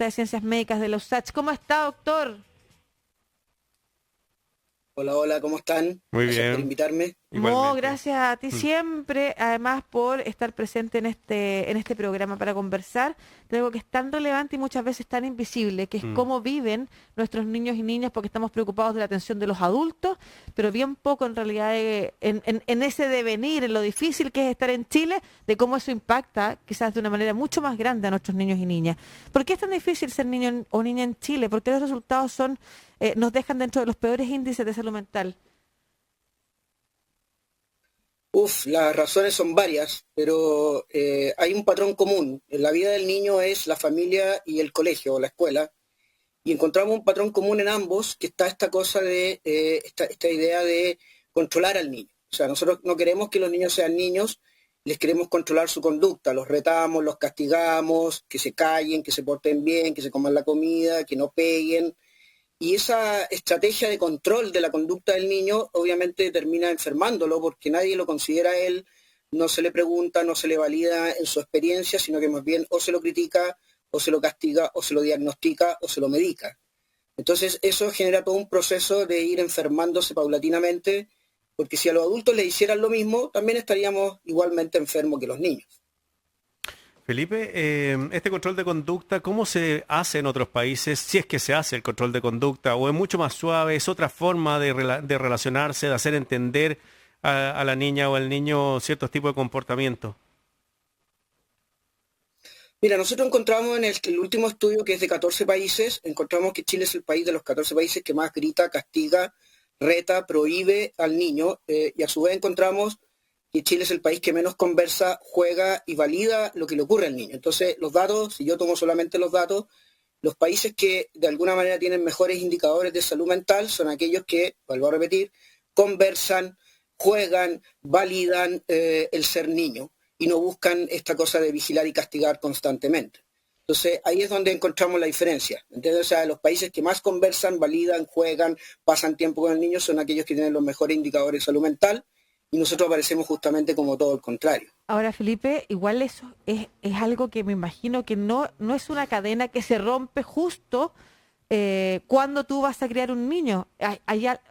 de Ciencias Médicas de la USACH. ¿Cómo está, doctor? Hola, hola, ¿cómo están? Muy Gracias por bien, invitarme. No, igualmente. gracias a ti siempre, además por estar presente en este programa para conversar de algo que es tan relevante y muchas veces tan invisible, que es Mm. cómo viven nuestros niños y niñas, porque estamos preocupados de la atención de los adultos, pero bien poco en realidad en ese devenir, en lo difícil que es estar en Chile, de cómo eso impacta quizás de una manera mucho más grande a nuestros niños y niñas. ¿Por qué es tan difícil ser niño o niña en Chile? Porque los resultados nos dejan dentro de los peores índices de salud mental. Las razones son varias, pero hay un patrón común. En la vida del niño es la familia y el colegio o la escuela, y encontramos un patrón común en ambos, que está esta cosa de, esta idea de controlar al niño. O sea, nosotros no queremos que los niños sean niños, les queremos controlar su conducta, los retamos, los castigamos, que se callen, que se porten bien, que se coman la comida, que no peguen. Y esa estrategia de control de la conducta del niño obviamente termina enfermándolo porque nadie lo considera a él, no se le pregunta, no se le valida en su experiencia, sino que más bien o se lo critica, o se lo castiga, o se lo diagnostica, o se lo medica. Entonces eso genera todo un proceso de ir enfermándose paulatinamente, porque si a los adultos le hicieran lo mismo, también estaríamos igualmente enfermos que los niños. Felipe, este control de conducta, ¿cómo se hace en otros países? Si es que se hace el control de conducta, o es mucho más suave, es otra forma de relacionarse, de hacer entender a la niña o al niño ciertos tipos de comportamiento. Mira, nosotros encontramos en el último estudio, que es de 14 países, encontramos que Chile es el país de los 14 países que más grita, castiga, reta, prohíbe al niño, y a su vez encontramos que Chile es el país que menos conversa, juega y valida lo que le ocurre al niño. Entonces, los datos, si yo tomo solamente los datos, los países que de alguna manera tienen mejores indicadores de salud mental son aquellos que, vuelvo a repetir, conversan, juegan, validan el ser niño y no buscan esta cosa de vigilar y castigar constantemente. Entonces, ahí es donde encontramos la diferencia. Entonces, o sea, los países que más conversan, validan, juegan, pasan tiempo con el niño son aquellos que tienen los mejores indicadores de salud mental, y nosotros aparecemos justamente como todo el contrario. Ahora, Felipe, igual eso es algo que me imagino que no es una cadena que se rompe justo cuando tú vas a criar un niño.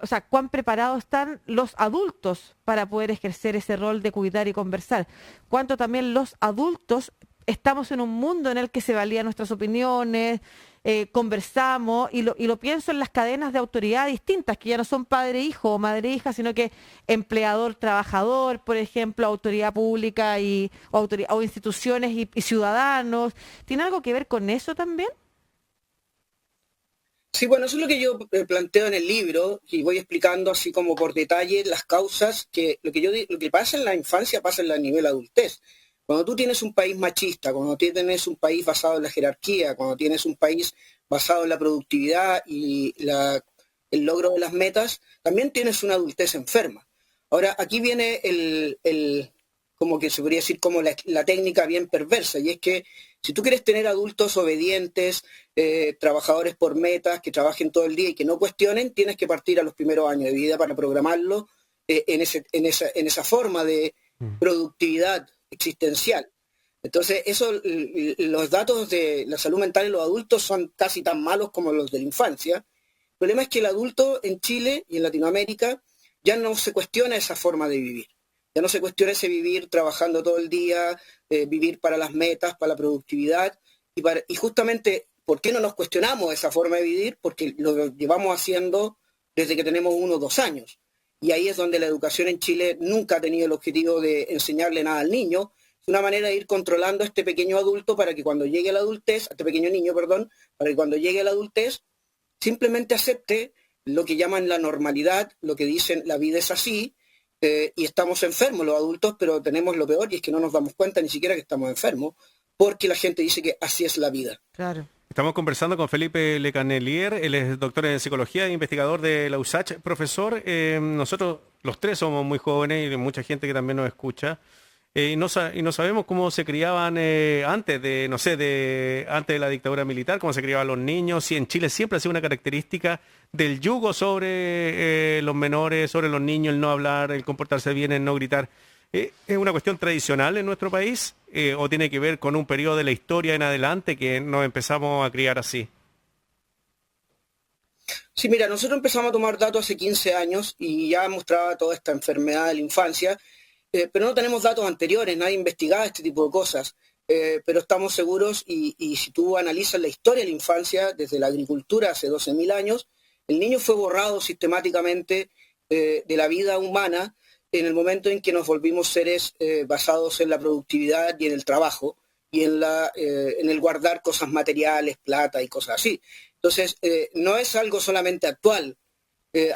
O sea, cuán preparados están los adultos para poder ejercer ese rol de cuidar y conversar. Cuánto también los adultos estamos en un mundo en el que se valían nuestras opiniones, conversamos, y lo pienso en las cadenas de autoridad distintas, que ya no son padre-hijo o madre-hija, sino que empleador-trabajador, por ejemplo, autoridad pública o instituciones y ciudadanos. ¿Tiene algo que ver con eso también? Sí, bueno, eso es lo que yo planteo en el libro y voy explicando así como por detalle las causas que lo que pasa en la infancia pasa en la nivel adultez. Cuando tú tienes un país machista, cuando tienes un país basado en la jerarquía, cuando tienes un país basado en la productividad y el logro de las metas, también tienes una adultez enferma. Ahora, aquí viene como que se podría decir como la técnica bien perversa, y es que si tú quieres tener adultos obedientes, trabajadores por metas, que trabajen todo el día y que no cuestionen, tienes que partir a los primeros años de vida para programarlo en esa forma de Mm. productividad existencial. Entonces, los datos de la salud mental en los adultos son casi tan malos como los de la infancia. El problema es que el adulto en Chile y en Latinoamérica ya no se cuestiona esa forma de vivir. Ya no se cuestiona ese vivir trabajando todo el día, vivir para las metas, para la productividad. Y justamente, ¿por qué no nos cuestionamos esa forma de vivir? Porque lo llevamos haciendo desde que tenemos 1 o 2 años. Y ahí es donde la educación en Chile nunca ha tenido el objetivo de enseñarle nada al niño. Es una manera de ir controlando a este pequeño adulto para que cuando llegue a la adultez, a este pequeño niño, perdón, para que cuando llegue a la adultez simplemente acepte lo que llaman la normalidad, lo que dicen la vida es así, y estamos enfermos los adultos, pero tenemos lo peor, y es que no nos damos cuenta ni siquiera que estamos enfermos, porque la gente dice que así es la vida. Claro. Estamos conversando con Felipe Lecanelier, él es doctor en psicología e investigador de la USACH. Profesor, nosotros los tres somos muy jóvenes y hay mucha gente que también nos escucha. Y no sabemos cómo se criaban antes de, no sé, antes de la dictadura militar, cómo se criaban los niños. Si en Chile siempre ha sido una característica del yugo sobre los menores, sobre los niños, el no hablar, el comportarse bien, el no gritar. Es una cuestión tradicional en nuestro país. o tiene que ver con un periodo de la historia en adelante que nos empezamos a criar así? Sí, mira, nosotros empezamos a tomar datos hace 15 años y ya mostraba toda esta enfermedad de la infancia, pero no tenemos datos anteriores, nadie investigaba este tipo de cosas. Pero estamos seguros y si tú analizas la historia de la infancia desde la agricultura hace 12.000 años, el niño fue borrado sistemáticamente de la vida humana en el momento en que nos volvimos seres basados en la productividad y en el trabajo y en el guardar cosas materiales, plata y cosas así. Entonces, no es algo solamente actual.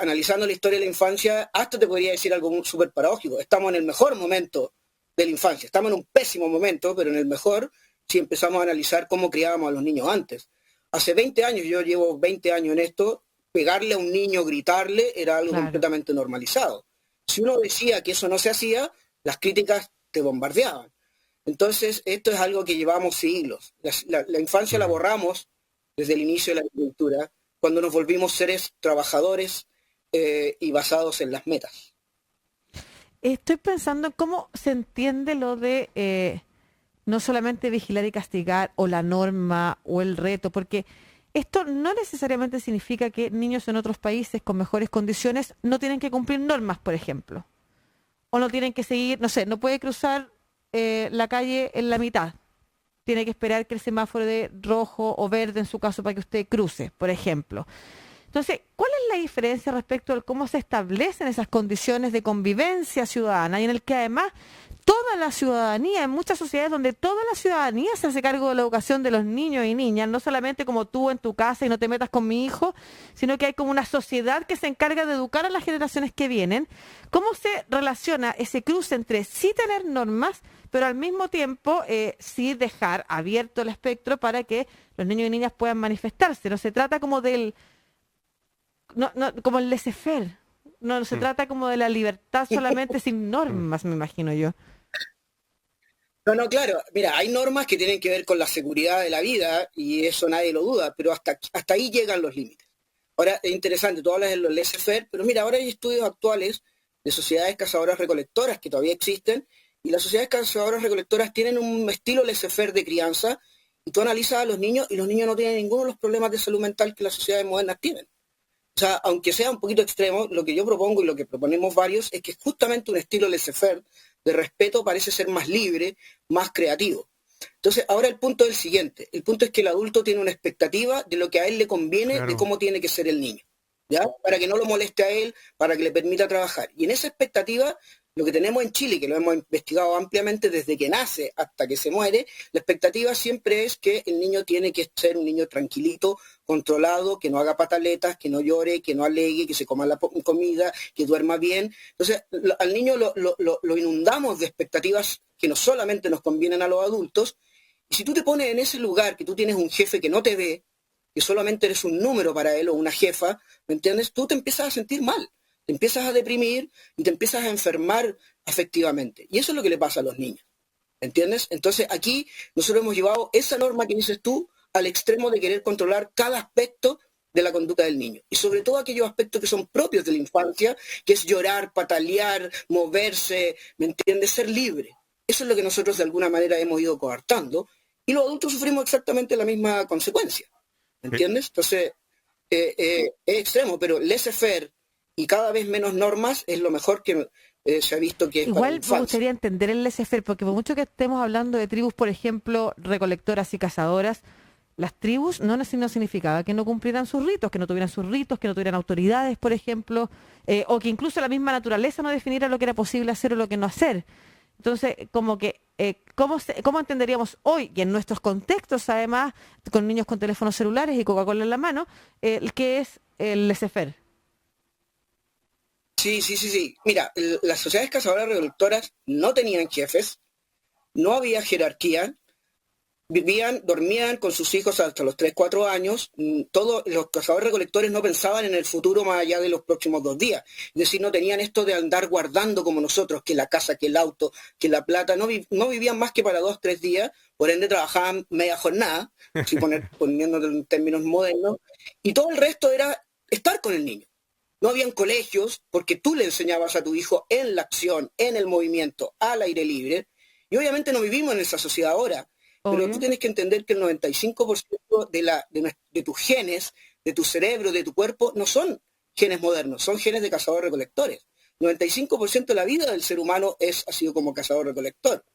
Analizando la historia de la infancia, hasta te podría decir algo súper paradójico. Estamos en el mejor momento de la infancia. Estamos en un pésimo momento, pero en el mejor si empezamos a analizar cómo criábamos a los niños antes. Hace 20 años, yo llevo 20 años en esto, pegarle a un niño, gritarle, era algo completamente normalizado. Si uno decía que eso no se hacía, las críticas te bombardeaban. Entonces, esto es algo que llevamos siglos. La infancia la borramos desde el inicio de la agricultura, cuando nos volvimos seres trabajadores y basados en las metas. Estoy pensando en cómo se entiende lo de no solamente vigilar y castigar o la norma o el reto, porque esto no necesariamente significa que niños en otros países con mejores condiciones no tienen que cumplir normas, por ejemplo, o no tienen que seguir, no sé, no puede cruzar la calle en la mitad, tiene que esperar que el semáforo de rojo o verde en su caso para que usted cruce, por ejemplo. Entonces, ¿cuál es la diferencia respecto a cómo se establecen esas condiciones de convivencia ciudadana y en el que además toda la ciudadanía, en muchas sociedades donde toda la ciudadanía se hace cargo de la educación de los niños y niñas, no solamente como tú en tu casa y no te metas con mi hijo, sino que hay como una sociedad que se encarga de educar a las generaciones que vienen? ¿Cómo se relaciona ese cruce entre sí tener normas, pero al mismo tiempo sí dejar abierto el espectro para que los niños y niñas puedan manifestarse? No se trata como del... No, como el laissez-faire. No se trata como de la libertad solamente sin normas, me imagino yo. No, claro. Mira, hay normas que tienen que ver con la seguridad de la vida y eso nadie lo duda, pero hasta ahí llegan los límites. Ahora, es interesante, tú hablas de los laissez-faire, pero mira, ahora hay estudios actuales de sociedades cazadoras-recolectoras que todavía existen y las sociedades cazadoras-recolectoras tienen un estilo laissez-faire de crianza y tú analizas a los niños y los niños no tienen ninguno de los problemas de salud mental que las sociedades modernas tienen. O sea, aunque sea un poquito extremo, lo que yo propongo y lo que proponemos varios es que justamente un estilo laissez-faire de respeto parece ser más libre, más creativo. Entonces, ahora el punto es el siguiente. El punto es que el adulto tiene una expectativa de lo que a él le conviene, claro, de cómo tiene que ser el niño, ¿ya? Para que no lo moleste a él, para que le permita trabajar. Y en esa expectativa, lo que tenemos en Chile, que lo hemos investigado ampliamente desde que nace hasta que se muere, la expectativa siempre es que el niño tiene que ser un niño tranquilito, controlado, que no haga pataletas, que no llore, que no alegue, que se coma la comida, que duerma bien. Entonces, al niño lo inundamos de expectativas que no solamente nos convienen a los adultos, y si tú te pones en ese lugar, que tú tienes un jefe que no te ve, que solamente eres un número para él o una jefa, ¿me entiendes? Tú te empiezas a sentir mal, te empiezas a deprimir y te empiezas a enfermar afectivamente. Y eso es lo que le pasa a los niños, ¿entiendes? Entonces aquí nosotros hemos llevado esa norma que dices tú al extremo de querer controlar cada aspecto de la conducta del niño. Y sobre todo aquellos aspectos que son propios de la infancia, que es llorar, patalear, moverse, ¿me entiendes? Ser libre. Eso es lo que nosotros de alguna manera hemos ido coartando y los adultos sufrimos exactamente la misma consecuencia, ¿me entiendes? Entonces, es extremo, pero laissez-faire y cada vez menos normas es lo mejor que se ha visto que es para la infancia. Igual me gustaría entender el laissez-faire, porque por mucho que estemos hablando de tribus, por ejemplo, recolectoras y cazadoras, las tribus no significaba que no cumplieran sus ritos, que no tuvieran sus ritos, que no tuvieran autoridades, por ejemplo, o que incluso la misma naturaleza no definiera lo que era posible hacer o lo que no hacer. Entonces, como que, ¿cómo entenderíamos hoy, y en nuestros contextos además, con niños con teléfonos celulares y Coca-Cola en la mano, qué es el laissez-faire? Sí. Mira, las sociedades cazadoras-recolectoras no tenían jefes, no había jerarquía, vivían, dormían con sus hijos hasta los 3, 4 años. Todos los cazadores-recolectores no pensaban en el futuro más allá de los próximos 2 días. Es decir, no tenían esto de andar guardando como nosotros, que la casa, que el auto, que la plata. No vivían más que para 2, 3 días, por ende trabajaban media jornada, poniéndolo en términos modernos, y todo el resto era estar con el niño. No habían colegios, porque tú le enseñabas a tu hijo en la acción, en el movimiento, al aire libre, Y obviamente no vivimos en esa sociedad ahora, pero Obvio. tú tienes que entender que el 95% de tus genes, de tu cerebro, de tu cuerpo, no son genes modernos, son genes de cazador-recolectores. 95% de la vida del ser humano ha sido como cazador-recolector.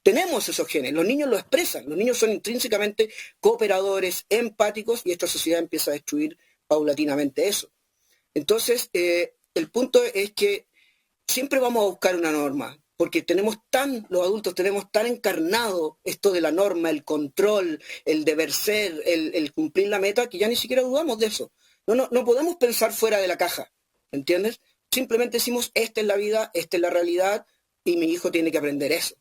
Tenemos esos genes, los niños lo expresan, los niños son intrínsecamente cooperadores, empáticos, y esta sociedad empieza a destruir paulatinamente eso. Entonces, el punto es que siempre vamos a buscar una norma, porque los adultos tenemos tan encarnado esto de la norma, el control, el deber ser, el cumplir la meta, que ya ni siquiera dudamos de eso. No podemos pensar fuera de la caja, ¿entiendes? Simplemente decimos, esta es la vida, esta es la realidad, y mi hijo tiene que aprender eso.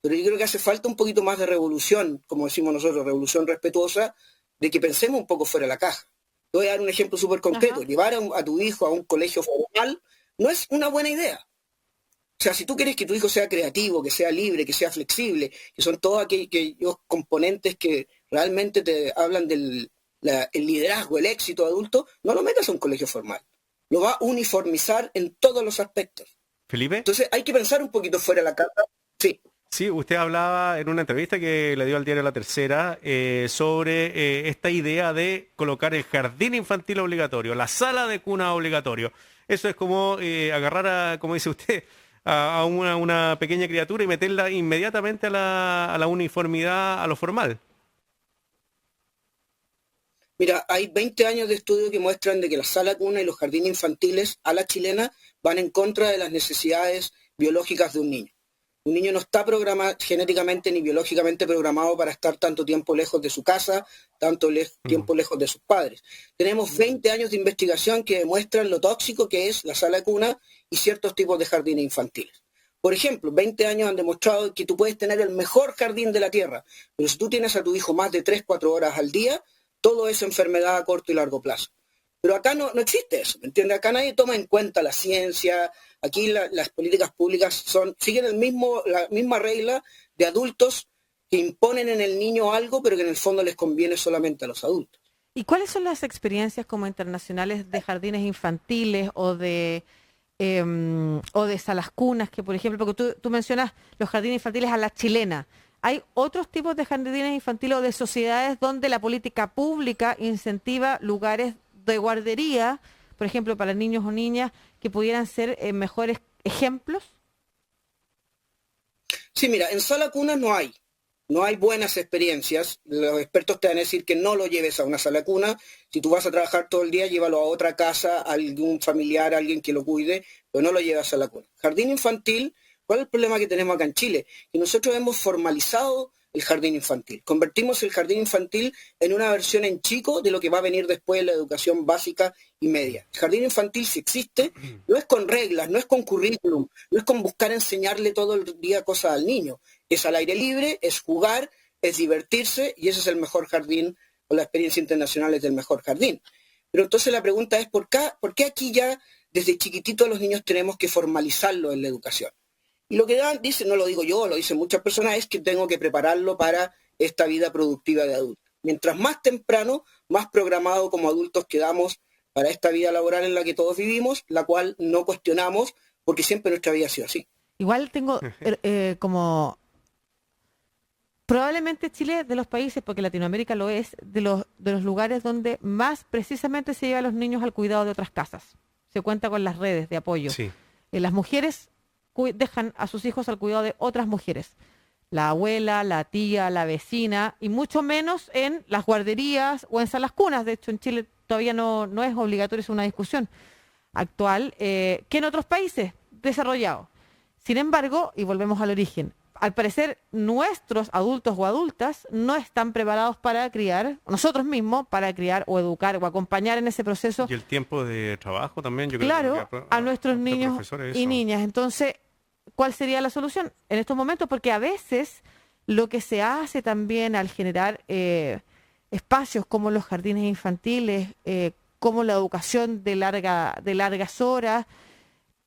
Pero yo creo que hace falta un poquito más de revolución, como decimos nosotros, revolución respetuosa, de que pensemos un poco fuera de la caja. Te voy a dar un ejemplo súper concreto. Ajá. Llevar a tu hijo a un colegio formal no es una buena idea. O sea, si tú quieres que tu hijo sea creativo, que sea libre, que sea flexible, que son todos aquellos componentes que realmente te hablan del el liderazgo, el éxito adulto, no lo metas a un colegio formal. Lo va a uniformizar en todos los aspectos. Felipe. Entonces hay que pensar un poquito fuera de la caja. Sí. Sí, usted hablaba en una entrevista que le dio al diario La Tercera sobre esta idea de colocar el jardín infantil obligatorio, la sala de cuna obligatorio. Eso es como agarrar, como dice usted, a una pequeña criatura y meterla inmediatamente a la uniformidad, a lo formal. Mira, hay 20 años de estudio que muestran de que la sala cuna y los jardines infantiles a la chilena van en contra de las necesidades biológicas de un niño. Un niño no está genéticamente ni biológicamente programado para estar tanto tiempo lejos de su casa, tiempo lejos de sus padres. Tenemos 20 años de investigación que demuestran lo tóxico que es la sala de cuna y ciertos tipos de jardines infantiles. Por ejemplo, 20 años han demostrado que tú puedes tener el mejor jardín de la Tierra, pero si tú tienes a tu hijo más de 3-4 horas al día, todo es enfermedad a corto y largo plazo. Pero acá no existe eso, ¿me entiendes? Acá nadie toma en cuenta la ciencia, aquí las políticas públicas siguen la misma regla de adultos que imponen en el niño algo, pero que en el fondo les conviene solamente a los adultos. ¿Y cuáles son las experiencias como internacionales de jardines infantiles o de salas cunas, que por ejemplo, porque tú mencionas los jardines infantiles a la chilena? ¿Hay otros tipos de jardines infantiles o de sociedades donde la política pública incentiva lugares de guardería, por ejemplo, para niños o niñas, que pudieran ser mejores ejemplos? Sí, mira, en sala cuna no hay buenas experiencias. Los expertos te van a decir que no lo lleves a una sala cuna. Si tú vas a trabajar todo el día, llévalo a otra casa, a algún familiar, a alguien que lo cuide, pero no lo llevas a la cuna. Jardín infantil, ¿cuál es el problema que tenemos acá en Chile? Que nosotros hemos formalizado el jardín infantil. Convertimos el jardín infantil en una versión en chico de lo que va a venir después de la educación básica y media. El jardín infantil, si existe, no es con reglas, no es con currículum, no es con buscar enseñarle todo el día cosas al niño. Es al aire libre, es jugar, es divertirse, y ese es el mejor jardín, o la experiencia internacional es del mejor jardín. Pero entonces la pregunta es, ¿por qué aquí ya desde chiquitito a los niños tenemos que formalizarlo en la educación? Y lo que dice, no lo digo yo, lo dicen muchas personas, es que tengo que prepararlo para esta vida productiva de adulto. Mientras más temprano, más programado como adultos quedamos para esta vida laboral en la que todos vivimos, la cual no cuestionamos, porque siempre nuestra vida ha sido así. Igual tengo como... Probablemente Chile es de los países, porque Latinoamérica lo es, de los lugares donde más precisamente se lleva a los niños al cuidado de otras casas. Se cuenta con las redes de apoyo. Sí. Las mujeres dejan a sus hijos al cuidado de otras mujeres. La abuela, la tía, la vecina, y mucho menos en las guarderías o en salas cunas. De hecho, en Chile todavía no es obligatorio, es una discusión actual, que en otros países desarrollados. Sin embargo, y volvemos al origen, al parecer nuestros adultos o adultas no están preparados para criar, nosotros mismos, para criar o educar o acompañar en ese proceso. Y el tiempo de trabajo también, yo Claro, creo que a nuestros los niños profesores y eso. niñas. Entonces, ¿cuál sería la solución en estos momentos? Porque a veces lo que se hace también al generar espacios como los jardines infantiles, como la educación de largas horas,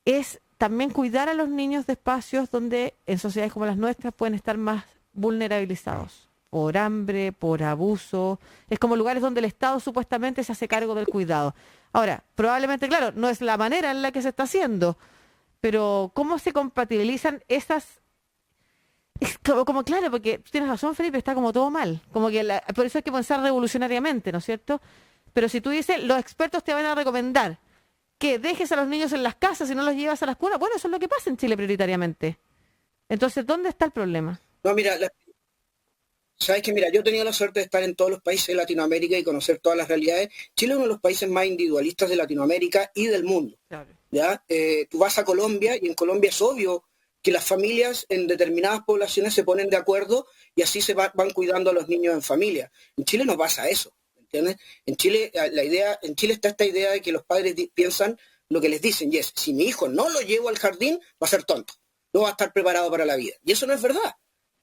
es también cuidar a los niños de espacios donde en sociedades como las nuestras pueden estar más vulnerabilizados por hambre, por abuso. Es como lugares donde el Estado supuestamente se hace cargo del cuidado. Ahora, probablemente, claro, no es la manera en la que se está haciendo, pero ¿cómo se compatibilizan Es como claro, porque tienes razón, Felipe, está como todo mal. Como que por eso hay que pensar revolucionariamente, ¿no es cierto? Pero si tú dices, los expertos te van a recomendar que dejes a los niños en las casas y no los llevas a la escuela, bueno, eso es lo que pasa en Chile prioritariamente. Entonces, ¿dónde está el problema? No, mira, sabes que mira, yo he tenido la suerte de estar en todos los países de Latinoamérica y conocer todas las realidades. Chile es uno de los países más individualistas de Latinoamérica y del mundo. Claro. ¿Ya? Tú vas a Colombia y en Colombia es obvio que las familias en determinadas poblaciones se ponen de acuerdo y así van cuidando a los niños en familia. En Chile no pasa eso, ¿entiendes? En Chile en Chile está esta idea de que los padres piensan lo que les dicen, y es, si mi hijo no lo llevo al jardín, va a ser tonto, no va a estar preparado para la vida. Y eso no es verdad.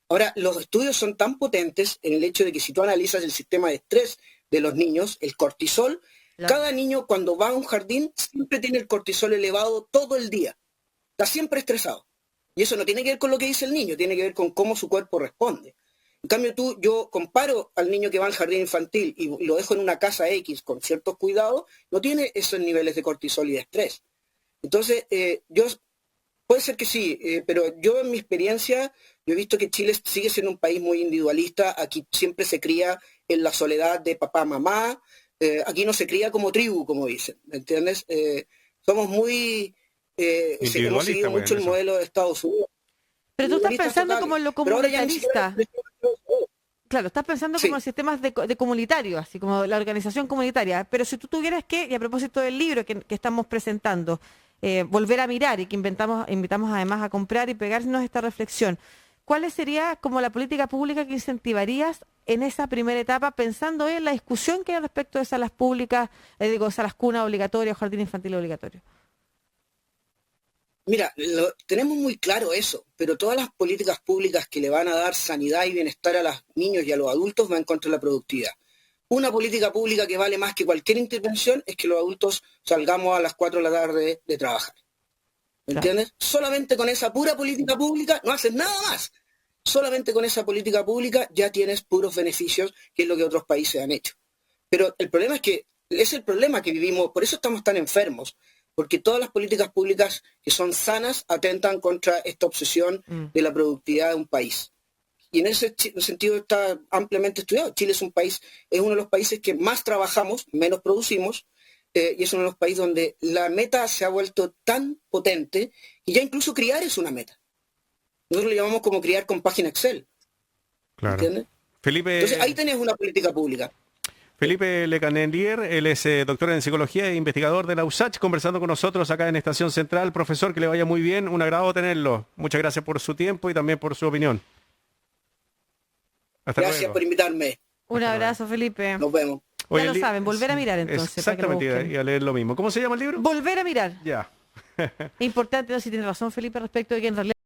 Ahora, los estudios son tan potentes en el hecho de que si tú analizas el sistema de estrés de los niños, el cortisol, Claro. cada niño cuando va a un jardín siempre tiene el cortisol elevado todo el día. Está siempre estresado. Y eso no tiene que ver con lo que dice el niño, tiene que ver con cómo su cuerpo responde. En cambio, yo comparo al niño que va al jardín infantil y lo dejo en una casa X con ciertos cuidados, no tiene esos niveles de cortisol y de estrés. Entonces, puede ser que sí, pero yo en mi experiencia, yo he visto que Chile sigue siendo un país muy individualista. Aquí siempre se cría en la soledad de papá, mamá. Aquí no se cría como tribu, como dicen, ¿me entiendes? Somos muy... hemos seguido Individualista, pues, mucho en el eso. modelo de Estados Unidos. Pero tú estás Individualistas pensando totales. como en lo Pero ahora ya ni siquiera... comunitarista. Claro, estás pensando como Sí. en sistemas de comunitarios, así como la organización comunitaria. Pero si tú tuvieras que, y a propósito del libro que estamos presentando, volver a mirar y que invitamos además a comprar y pegarnos esta reflexión, ¿cuál sería como la política pública que incentivarías en esa primera etapa, pensando en la discusión que hay respecto de salas públicas, salas cunas obligatorias, jardín infantil obligatorio? Mira, tenemos muy claro eso, pero todas las políticas públicas que le van a dar sanidad y bienestar a los niños y a los adultos van contra la productividad. Una política pública que vale más que cualquier intervención es que los adultos salgamos a las 4 de la tarde de trabajar. ¿Me Claro. entiendes? Solamente con esa pura política pública no haces nada más. Solamente con esa política pública ya tienes puros beneficios, que es lo que otros países han hecho. Pero el problema es que es el problema que vivimos, por eso estamos tan enfermos, porque todas las políticas públicas que son sanas atentan contra esta obsesión de la productividad de un país. Y en ese sentido está ampliamente estudiado. Chile es es uno de los países que más trabajamos, menos producimos, y es uno de los países donde la meta se ha vuelto tan potente que ya incluso criar es una meta. Nosotros lo llamamos como criar con página Excel, Claro. ¿entiendes? Entonces ahí tenés una política pública. Felipe Lecanelier, él es doctor en psicología e investigador de la USACH, conversando con nosotros acá en Estación Central. Profesor, que le vaya muy bien, un agrado tenerlo. Muchas gracias por su tiempo y también por su opinión. Hasta Gracias luego. por invitarme. Un abrazo, Felipe. Nos vemos. Ya lo saben, volver a mirar entonces. para que lo Exactamente, busquen. y a leer lo mismo. ¿Cómo se llama el libro? Volver a mirar. Ya. Es importante, no sé si tiene razón Felipe respecto de que en realidad